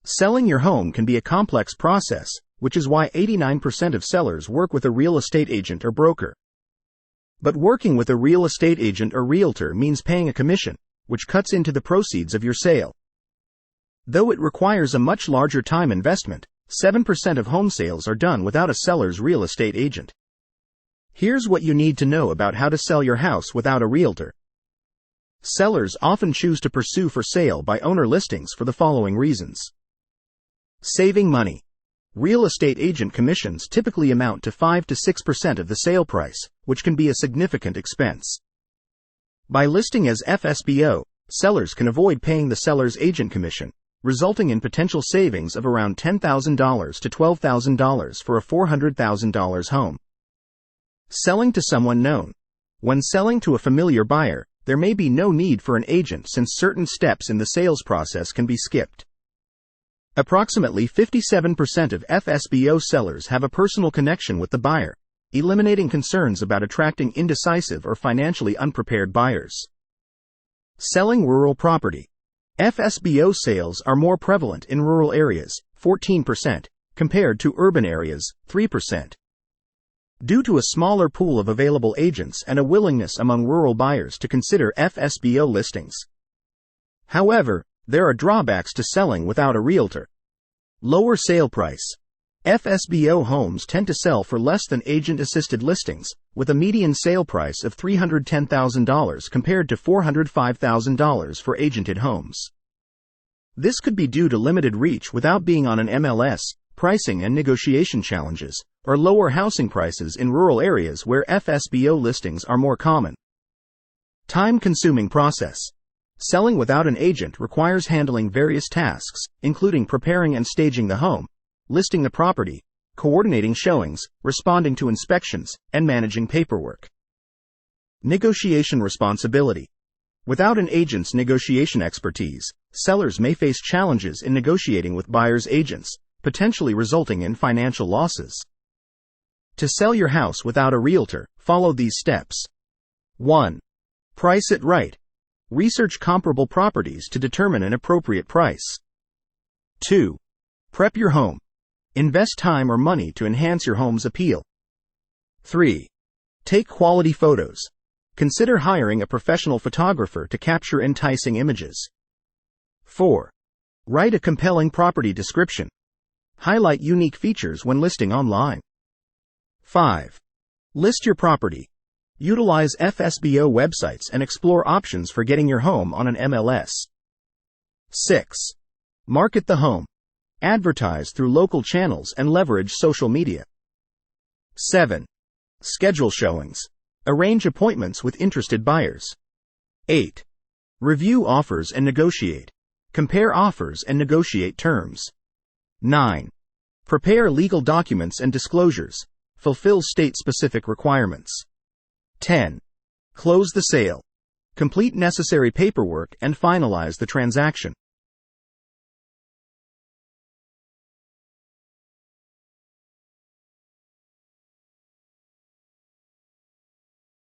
Selling your home can be a complex process, which is why 89% of sellers work with a real estate agent or broker. But working with a real estate agent or realtor means paying a commission, which cuts into the proceeds of your sale. Though it requires a much larger time investment, 7% of home sales are done without a seller's real estate agent. Here's what you need to know about how to sell your house without a realtor. Sellers often choose to pursue for sale by owner listings for the following reasons. Saving money. Real estate agent commissions typically amount to 5 to 6% of the sale price, which can be a significant expense. By listing as FSBO, sellers can avoid paying the seller's agent commission, resulting in potential savings of around $10,000 to $12,000 for a $400,000 home. Selling to someone known. When selling to a familiar buyer, there may be no need for an agent since certain steps in the sales process can be skipped. Approximately 57% of FSBO sellers have a personal connection with the buyer, eliminating concerns about attracting indecisive or financially unprepared buyers. Selling rural property. FSBO sales are more prevalent in rural areas, 14%, compared to urban areas, 3%. Due to a smaller pool of available agents and a willingness among rural buyers to consider FSBO listings. However, there are drawbacks to selling without a realtor. Lower sale price. FSBO homes tend to sell for less than agent-assisted listings, with a median sale price of $310,000 compared to $405,000 for agented homes. This could be due to limited reach without being on an MLS, pricing and negotiation challenges, or lower housing prices in rural areas where FSBO listings are more common. Time-consuming process. Selling without an agent requires handling various tasks, including preparing and staging the home, listing the property, coordinating showings, responding to inspections, and managing paperwork. Negotiation responsibility. Without an agent's negotiation expertise, sellers may face challenges in negotiating with buyers' agents, potentially resulting in financial losses. To sell your house without a realtor, follow these steps. 1. Price it right. Research comparable properties to determine an appropriate price. 2. Prep your home. Invest time or money to enhance your home's appeal. 3. Take quality photos. Consider hiring a professional photographer to capture enticing images. 4. Write a compelling property description. Highlight unique features when listing online. 5. List your property. Utilize FSBO websites and explore options for getting your home on an MLS. 6. Market the home. Advertise through local channels and leverage social media. 7. Schedule showings. Arrange appointments with interested buyers. 8. Review offers and negotiate. Compare offers and negotiate terms. 9. Prepare legal documents and disclosures. Fulfill state-specific requirements. 10. Close the sale. Complete necessary paperwork and finalize the transaction.